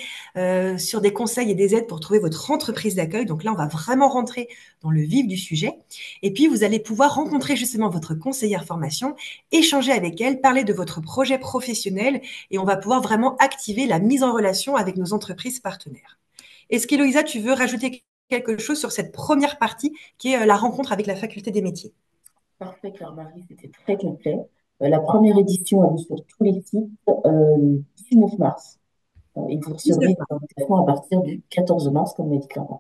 S1: sur des conseils et des aides pour trouver votre entreprise d'accueil. Donc là, on va vraiment rentrer dans le vif du sujet. Et puis, vous allez pouvoir rencontrer justement votre conseillère formation, échanger avec elle, parler de votre projet professionnel et on va pouvoir vraiment activer la mise en relation avec nos entreprises partenaires. Est-ce qu'Héloïsa, tu veux rajouter quelque chose sur cette première partie qui est la rencontre avec la faculté des métiers?
S2: Parfait, Claire-Marie, c'était très complet. La première édition a lieu sur tous les sites le 19 mars. Et vous recevrez des invitations à partir du 14 mars, comme l'a dit Claire-Marie.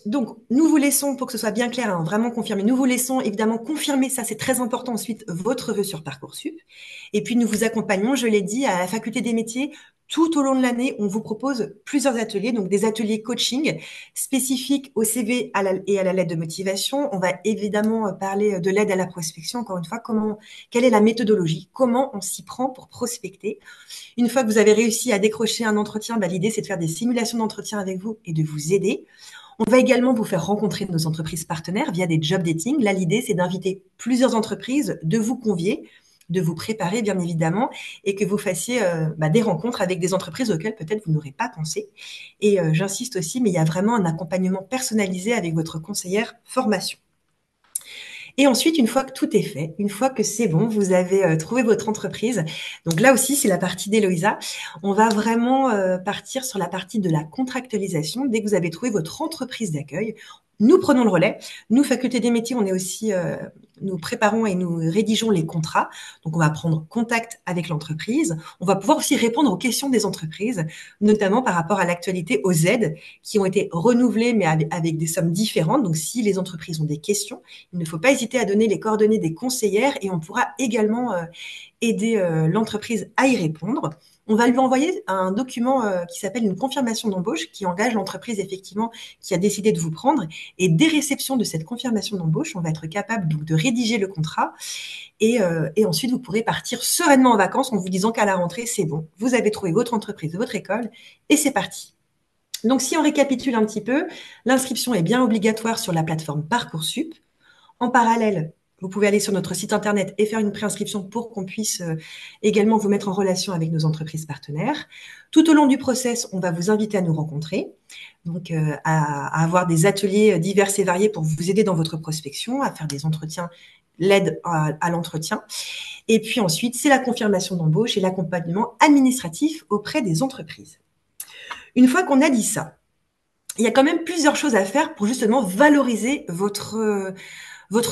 S1: Donc, nous vous laissons, pour que ce soit bien clair, vraiment confirmer, nous vous laissons évidemment confirmer, ça c'est très important ensuite, votre vœu sur Parcoursup. Et puis, nous vous accompagnons, je l'ai dit, à la faculté des métiers. Tout au long de l'année, on vous propose plusieurs ateliers, donc des ateliers coaching spécifiques au CV et à la lettre de motivation. On va évidemment parler de l'aide à la prospection, encore une fois, quelle est la méthodologie, comment on s'y prend pour prospecter. Une fois que vous avez réussi à décrocher un entretien, l'idée, c'est de faire des simulations d'entretien avec vous et de vous aider. On va également vous faire rencontrer nos entreprises partenaires via des job dating. Là, l'idée, c'est d'inviter plusieurs entreprises, de vous convier, de vous préparer, bien évidemment, et que vous fassiez des rencontres avec des entreprises auxquelles peut-être vous n'aurez pas pensé. Et j'insiste aussi, mais il y a vraiment un accompagnement personnalisé avec votre conseillère formation. Et ensuite, une fois que tout est fait, une fois que c'est bon, vous avez trouvé votre entreprise. Donc là aussi, c'est la partie d'Héloïsa. On va vraiment partir sur la partie de la contractualisation. Dès que vous avez trouvé votre entreprise d'accueil, nous prenons le relais. Nous, Faculté des métiers, on est aussi, nous préparons et nous rédigeons les contrats. Donc, on va prendre contact avec l'entreprise. On va pouvoir aussi répondre aux questions des entreprises, notamment par rapport à l'actualité, aux aides qui ont été renouvelées, mais avec des sommes différentes. Donc, si les entreprises ont des questions, il ne faut pas hésiter à donner les coordonnées des conseillères et on pourra également aider l'entreprise à y répondre. On va lui envoyer un document qui s'appelle une confirmation d'embauche qui engage l'entreprise effectivement qui a décidé de vous prendre. Et dès réception de cette confirmation d'embauche, on va être capable donc de rédiger le contrat et ensuite vous pourrez partir sereinement en vacances en vous disant qu'à la rentrée, c'est bon, vous avez trouvé votre entreprise, votre école et c'est parti. Donc si on récapitule un petit peu, l'inscription est bien obligatoire sur la plateforme Parcoursup. En parallèle, vous pouvez aller sur notre site internet et faire une préinscription pour qu'on puisse également vous mettre en relation avec nos entreprises partenaires. Tout au long du process, on va vous inviter à nous rencontrer, donc à avoir des ateliers divers et variés pour vous aider dans votre prospection, à faire des entretiens, l'aide à l'entretien. Et puis ensuite, c'est la confirmation d'embauche et l'accompagnement administratif auprès des entreprises. Une fois qu'on a dit ça, il y a quand même plusieurs choses à faire pour justement valoriser votre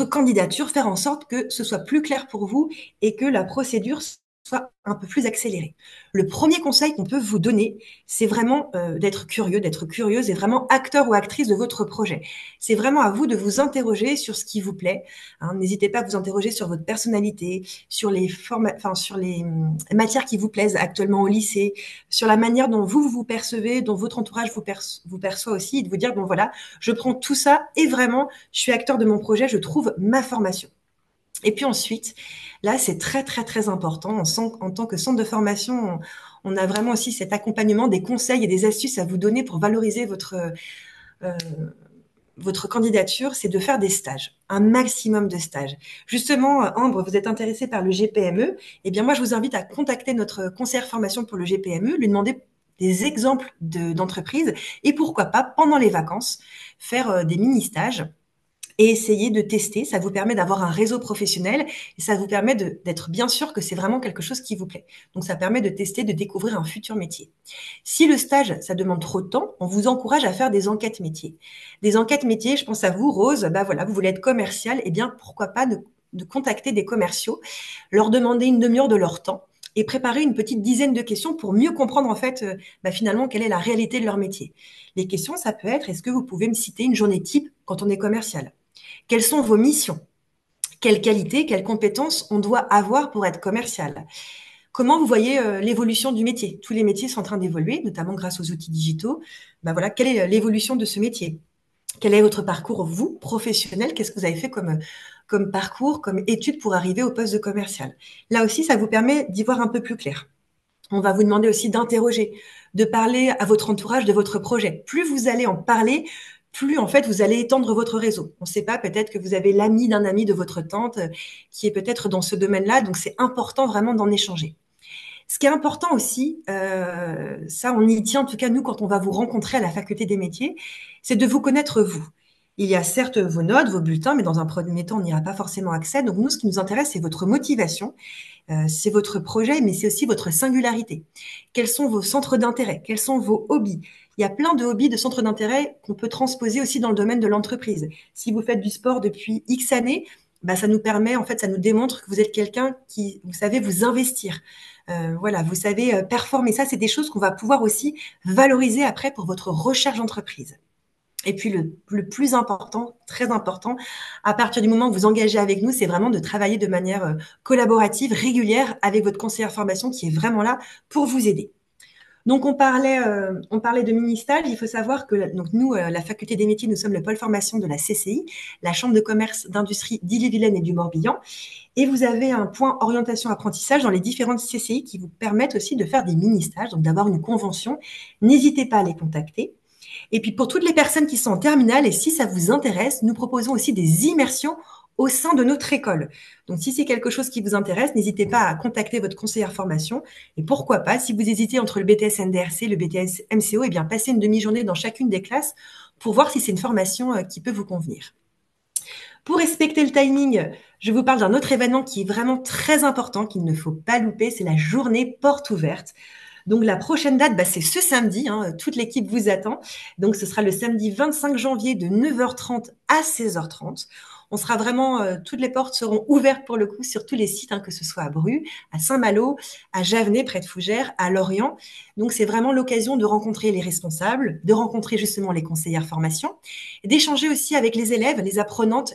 S1: candidature, faire en sorte que ce soit plus clair pour vous et que la procédure soit un peu plus accélérée. Le premier conseil qu'on peut vous donner, c'est vraiment d'être curieux, d'être curieuse et vraiment acteur ou actrice de votre projet. C'est vraiment à vous de vous interroger sur ce qui vous plaît. N'hésitez pas à vous interroger sur votre personnalité, sur les matières qui vous plaisent actuellement au lycée, sur la manière dont vous vous percevez, dont votre entourage vous perçoit aussi, et de vous dire, bon voilà, je prends tout ça et vraiment, je suis acteur de mon projet, je trouve ma formation. Et puis ensuite, là, c'est très, très, très important. En tant que centre de formation, on a vraiment aussi cet accompagnement, des conseils et des astuces à vous donner pour valoriser votre candidature, c'est de faire des stages, un maximum de stages. Justement, Ambre, vous êtes intéressée par le GPME. Eh bien, moi, je vous invite à contacter notre conseillère formation pour le GPME, lui demander des exemples d'entreprises et pourquoi pas, pendant les vacances, faire des mini-stages et essayer de tester. Ça vous permet d'avoir un réseau professionnel et ça vous permet d'être bien sûr que c'est vraiment quelque chose qui vous plaît. Donc, ça permet de tester, de découvrir un futur métier. Si le stage, ça demande trop de temps, on vous encourage à faire des enquêtes métiers. Des enquêtes métiers, je pense à vous, Rose, bah voilà, vous voulez être commercial, eh bien, pourquoi pas de contacter des commerciaux, leur demander une demi-heure de leur temps et préparer une petite dizaine de questions pour mieux comprendre en fait finalement quelle est la réalité de leur métier. Les questions, ça peut être, est-ce que vous pouvez me citer une journée type quand on est commercial? Quelles sont vos missions? Quelles qualités, quelles compétences on doit avoir pour être commercial? Comment vous voyez l'évolution du métier? Tous les métiers sont en train d'évoluer, notamment grâce aux outils digitaux. Ben voilà, quelle est l'évolution de ce métier? Quel est votre parcours, vous, professionnel? Qu'est-ce que vous avez fait comme parcours, comme étude pour arriver au poste de commercial? Là aussi, ça vous permet d'y voir un peu plus clair. On va vous demander aussi d'interroger, de parler à votre entourage de votre projet. Plus vous allez en parler, plus en fait vous allez étendre votre réseau. On ne sait pas, peut-être que vous avez l'ami d'un ami de votre tante qui est peut-être dans ce domaine-là, donc c'est important vraiment d'en échanger. Ce qui est important aussi, ça on y tient en tout cas nous quand on va vous rencontrer à la faculté des métiers, c'est de vous connaître vous. Il y a certes vos notes, vos bulletins, mais dans un premier temps on n'y a pas forcément accès. Donc nous ce qui nous intéresse c'est votre motivation, c'est votre projet, mais c'est aussi votre singularité. Quels sont vos centres d'intérêt? Quels sont vos hobbies? Il y a plein de hobbies, de centres d'intérêt qu'on peut transposer aussi dans le domaine de l'entreprise. Si vous faites du sport depuis X années, bah, ça nous permet, en fait, ça nous démontre que vous êtes quelqu'un qui, vous savez, vous investir. Voilà, vous savez performer. Ça, c'est des choses qu'on va pouvoir aussi valoriser après pour votre recherche d'entreprise. Et puis le plus important, très important, à partir du moment où vous engagez avec nous, c'est vraiment de travailler de manière collaborative, régulière avec votre conseillère formation qui est vraiment là pour vous aider. Donc on parlait de mini-stage. Il faut savoir que donc nous, la faculté des métiers, nous sommes le pôle formation de la CCI, la Chambre de commerce d'industrie d'Ille-et-Vilaine et du Morbihan. Et vous avez un point orientation apprentissage dans les différentes CCI qui vous permettent aussi de faire des mini-stages, donc d'avoir une convention. N'hésitez pas à les contacter. Et puis pour toutes les personnes qui sont en terminale, et si ça vous intéresse, nous proposons aussi des immersions au sein de notre école. Donc si c'est quelque chose qui vous intéresse, n'hésitez pas à contacter votre conseillère formation. Et pourquoi pas, si vous hésitez entre le BTS NDRC et le BTS MCO, eh bien passez une demi-journée dans chacune des classes pour voir si c'est une formation qui peut vous convenir. Pour respecter le timing, je vous parle d'un autre événement qui est vraiment très important, qu'il ne faut pas louper, c'est la journée porte ouverte. Donc la prochaine date, c'est ce samedi, toute l'équipe vous attend. Donc ce sera le samedi 25 janvier de 9h30 à 16h30. On sera vraiment, toutes les portes seront ouvertes pour le coup sur tous les sites, que ce soit à Bru, à Saint-Malo, à Javenay, près de Fougères, à Lorient. Donc c'est vraiment l'occasion de rencontrer les responsables, de rencontrer justement les conseillères formation, et d'échanger aussi avec les élèves, les apprenants,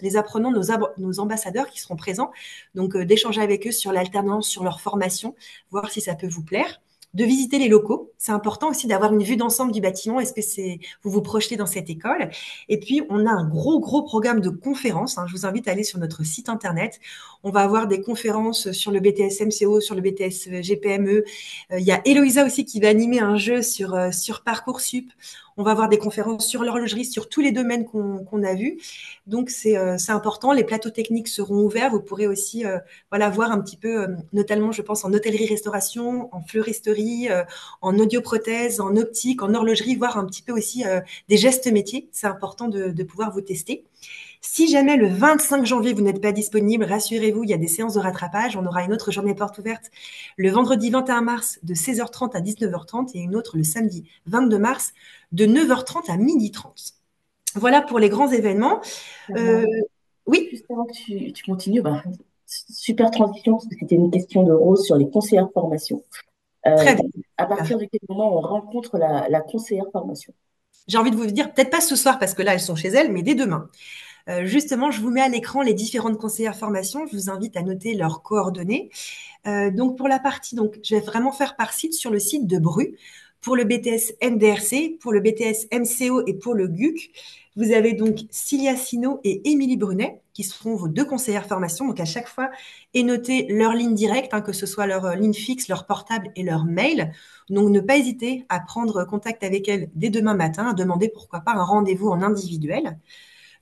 S1: nos ambassadeurs qui seront présents. Donc d'échanger avec eux sur l'alternance, sur leur formation, voir si ça peut vous plaire. De visiter les locaux. C'est important aussi d'avoir une vue d'ensemble du bâtiment. Est-ce que vous vous projetez dans cette école? Et puis, on a un gros programme de conférences. Je vous invite à aller sur notre site internet. On va avoir des conférences sur le BTS MCO, sur le BTS GPME. Il y a Héloïsa aussi qui va animer un jeu sur Parcoursup. On va avoir des conférences sur l'horlogerie, sur tous les domaines qu'on a vus. Donc, c'est important. Les plateaux techniques seront ouverts. Vous pourrez aussi voir un petit peu, notamment, je pense, en hôtellerie-restauration, en fleuristerie, en audioprothèse, en optique, en horlogerie, voir un petit peu aussi des gestes métiers. C'est important de pouvoir vous tester. Si jamais le 25 janvier, vous n'êtes pas disponible, rassurez-vous, il y a des séances de rattrapage. On aura une autre journée porte ouverte le vendredi 21 mars de 16h30 à 19h30 et une autre le samedi 22 mars de 9h30 à 12h30. Voilà pour les grands événements. Oui.
S2: Juste avant que tu continues, super transition, parce que c'était une question de Rose sur les conseillères formation.
S1: Très bien.
S2: À partir de quel moment on rencontre la conseillère formation?
S1: J'ai envie de vous dire, peut-être pas ce soir parce que là, elles sont chez elles, mais dès demain. Justement, je vous mets à l'écran les différentes conseillères formation. Je vous invite à noter leurs coordonnées. Donc, pour la partie, je vais vraiment faire par site sur le site de Bru. Pour le BTS NDRC, pour le BTS MCO et pour le GUC, vous avez donc Cilia Sino et Émilie Brunet qui seront vos deux conseillères formation. Donc, à chaque fois, et notez leur ligne directe, que ce soit leur ligne fixe, leur portable et leur mail. Donc, ne pas hésiter à prendre contact avec elles dès demain matin, à demander pourquoi pas un rendez-vous en individuel.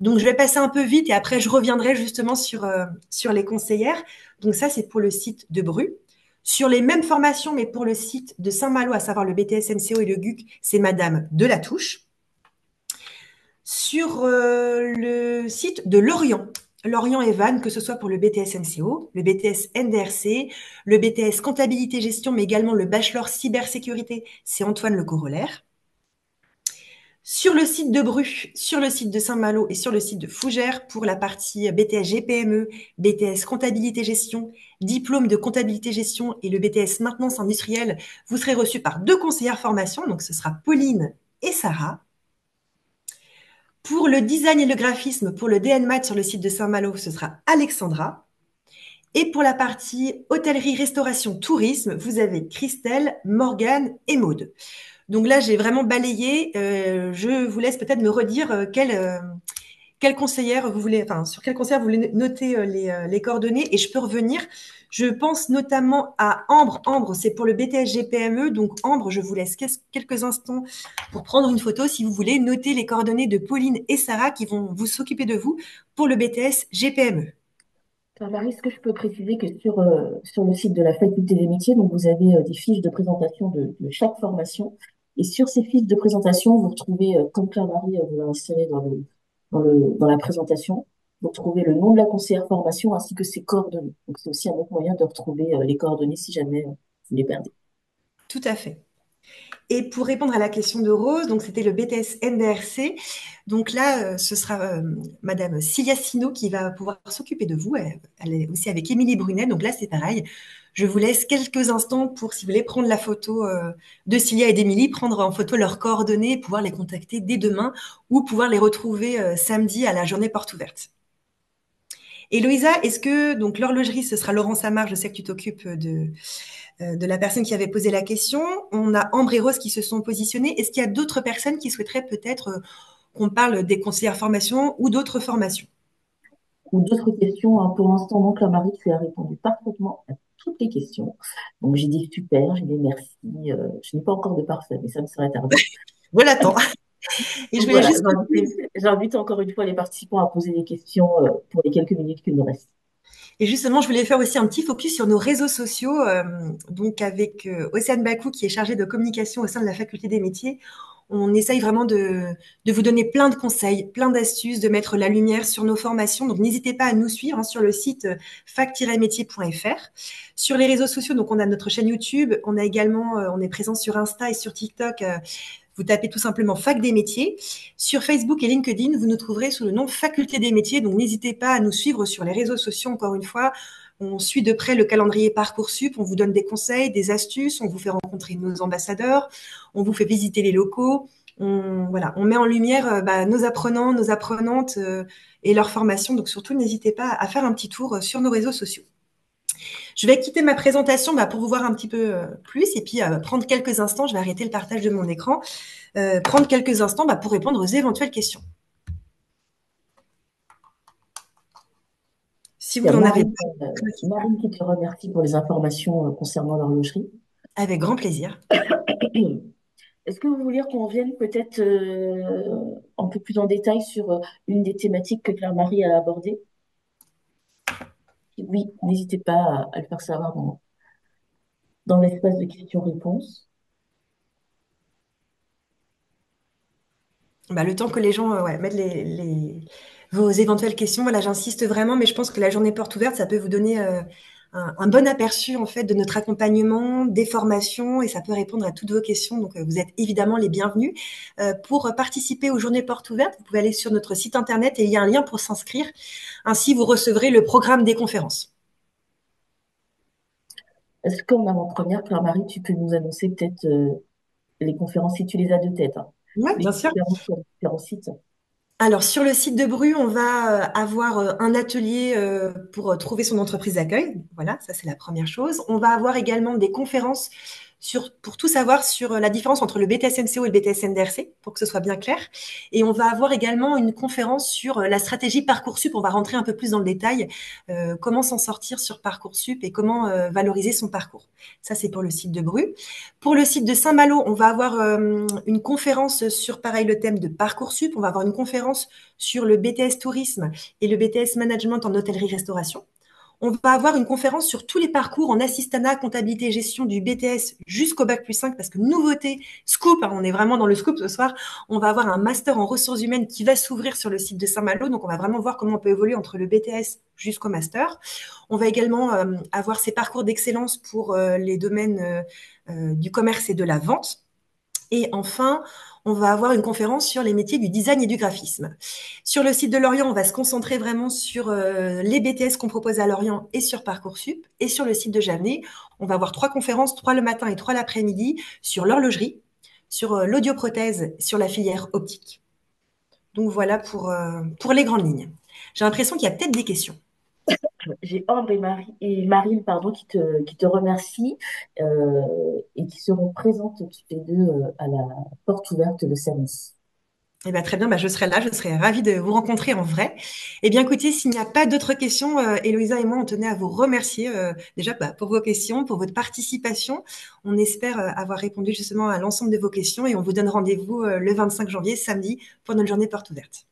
S1: Donc, je vais passer un peu vite et après, je reviendrai justement sur les conseillères. Donc, ça, c'est pour le site de Bru. Sur les mêmes formations, mais pour le site de Saint-Malo, à savoir le BTS MCO et le GUC, c'est Madame Delatouche. Sur le site de Lorient, Lorient et Vannes, que ce soit pour le BTS MCO, le BTS NDRC, le BTS Comptabilité Gestion, mais également le Bachelor Cybersécurité, c'est Antoine Le Corollaire. Sur le site de Bru, sur le site de Saint-Malo et sur le site de Fougères, pour la partie BTS GPME, BTS Comptabilité Gestion, diplôme de comptabilité gestion et le BTS maintenance industrielle, vous serez reçus par 2 conseillères formation, donc ce sera Pauline et Sarah. Pour le design et le graphisme, pour le DNMAT sur le site de Saint-Malo, ce sera Alexandra. Et pour la partie hôtellerie, restauration, tourisme, vous avez Christelle, Morgane et Maude. Donc là, j'ai vraiment balayé. Je vous laisse peut-être me redire quelle conseillère vous voulez, enfin, sur quelle conseillère vous voulez noter les coordonnées. Et je peux revenir. Je pense notamment à Ambre. Ambre, c'est pour le BTS GPME. Donc Ambre, je vous laisse quelques instants pour prendre une photo si vous voulez noter les coordonnées de Pauline et Sarah qui vont vous s'occuper de vous pour le BTS GPME.
S2: Marie, est-ce que je peux préciser que sur le site de la Faculté des métiers, donc vous avez des fiches de présentation de chaque formation. Et sur ces fiches de présentation, vous retrouvez, comme Claire-Marie vous l'a inséré dans la présentation, vous retrouvez le nom de la conseillère formation ainsi que ses coordonnées. Donc c'est aussi un autre moyen de retrouver les coordonnées si jamais vous les perdez.
S1: Tout à fait. Et pour répondre à la question de Rose, donc c'était le BTS NDRC. Donc là, ce sera Madame Siliacino qui va pouvoir s'occuper de vous. Elle est aussi avec Émilie Brunet. Donc là, c'est pareil. Je vous laisse quelques instants pour, si vous voulez, prendre la photo de Cilia et d'Émilie, prendre en photo leurs coordonnées, pouvoir les contacter dès demain ou pouvoir les retrouver samedi à la journée porte ouverte. Héloïsa, est-ce que, donc l'horlogerie, ce sera Laurent Samar, je sais que tu t'occupes de la personne qui avait posé la question. On a Ambre et Rose qui se sont positionnés. Est-ce qu'il y a d'autres personnes qui souhaiteraient peut-être qu'on parle des conseillères formation ou d'autres formations?
S2: Ou d'autres questions, hein. Pour l'instant, donc, Claire-Marie, tu as répondu parfaitement à toutes les questions. Donc, j'ai dit super, j'ai dit merci. Je n'ai pas encore de parfait, mais ça me serait tardé.
S1: Voilà, attends. Et je voulais
S2: voilà,
S1: juste...
S2: j'invite encore une fois les participants à poser des questions pour les quelques minutes qu'il nous reste.
S1: Et justement, je voulais faire aussi un petit focus sur nos réseaux sociaux, donc avec Océane Bakou qui est chargée de communication au sein de la Faculté des métiers. On essaye vraiment de vous donner plein de conseils, plein d'astuces, de mettre la lumière sur nos formations. Donc, n'hésitez pas à nous suivre sur le site fac-métier.fr. Sur les réseaux sociaux, donc on a notre chaîne YouTube. On a également, on est présent sur Insta et sur TikTok. Vous tapez tout simplement Fac des métiers. Sur Facebook et LinkedIn, vous nous trouverez sous le nom Faculté des métiers. Donc, n'hésitez pas à nous suivre sur les réseaux sociaux. Encore une fois, on suit de près le calendrier Parcoursup. On vous donne des conseils, des astuces. On vous fait rencontrer nos ambassadeurs. On vous fait visiter les locaux. On met en lumière nos apprenants, nos apprenantes et leur formation. Donc, surtout, n'hésitez pas à faire un petit tour sur nos réseaux sociaux. Je vais quitter ma présentation pour vous voir un petit peu plus et puis prendre quelques instants. Je vais arrêter le partage de mon écran. Prendre quelques instants pour répondre aux éventuelles questions. Si vous en avez pas.
S2: Marine qui te remercie pour les informations concernant l'horlogerie.
S1: Avec grand plaisir.
S2: Est-ce que vous voulez qu'on revienne peut-être un peu plus en détail sur une des thématiques que Claire-Marie a abordées? Oui, n'hésitez pas à le faire savoir dans l'espace de questions-réponses.
S1: Le temps que les gens mettent vos éventuelles questions, j'insiste vraiment, mais je pense que la journée porte ouverte, ça peut vous donner un bon aperçu en fait de notre accompagnement, des formations, et ça peut répondre à toutes vos questions. Donc, vous êtes évidemment les bienvenus. Pour participer aux journées portes ouvertes, vous pouvez aller sur notre site internet et il y a un lien pour s'inscrire. Ainsi, vous recevrez le programme des conférences.
S2: Est-ce qu'en avant-première, Claire-Marie, tu peux nous annoncer peut-être les conférences si tu les as de tête?
S1: Oui, bien sûr.
S2: Sur différents sites.
S1: Alors, sur le site de Bru, on va avoir un atelier pour trouver son entreprise d'accueil. Voilà, ça c'est la première chose. On va avoir également des conférences pour tout savoir sur la différence entre le BTS MCO et le BTS NDRC, pour que ce soit bien clair. Et on va avoir également une conférence sur la stratégie Parcoursup. On va rentrer un peu plus dans le détail, comment s'en sortir sur Parcoursup et comment valoriser son parcours. Ça, c'est pour le site de Bru. Pour le site de Saint-Malo, on va avoir une conférence sur, pareil, le thème de Parcoursup. On va avoir une conférence sur le BTS Tourisme et le BTS Management en hôtellerie-restauration. On va avoir une conférence sur tous les parcours en assistanat, comptabilité et gestion du BTS jusqu'au bac+5 parce que nouveauté, scoop, hein, on est vraiment dans le scoop ce soir, on va avoir un master en ressources humaines qui va s'ouvrir sur le site de Saint-Malo. Donc, on va vraiment voir comment on peut évoluer entre le BTS jusqu'au master. On va également avoir ces parcours d'excellence pour les domaines du commerce et de la vente. Et enfin, on va avoir une conférence sur les métiers du design et du graphisme. Sur le site de Lorient, on va se concentrer vraiment sur les BTS qu'on propose à Lorient et sur Parcoursup. Et sur le site de Javenay, on va avoir 3 conférences, 3 le matin et 3 l'après-midi, sur l'horlogerie, sur l'audioprothèse, sur la filière optique. Donc voilà pour les grandes lignes. J'ai l'impression qu'il y a peut-être des questions.
S2: J'ai Ambre et Marine, pardon, qui te remercient et qui seront présentes toutes les deux à la porte ouverte le samedi.
S1: Eh bien, très bien, je serai là, je serai ravie de vous rencontrer en vrai. Eh bien, écoutez, s'il n'y a pas d'autres questions, Héloïsa et moi, on tenait à vous remercier déjà pour vos questions, pour votre participation. On espère avoir répondu justement à l'ensemble de vos questions et on vous donne rendez-vous le 25 janvier, samedi, pour notre journée porte ouverte.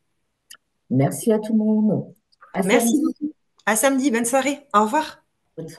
S2: Merci à tout le monde. À
S1: Merci
S2: samedi.
S1: beaucoup. À samedi, bonne soirée. Au revoir.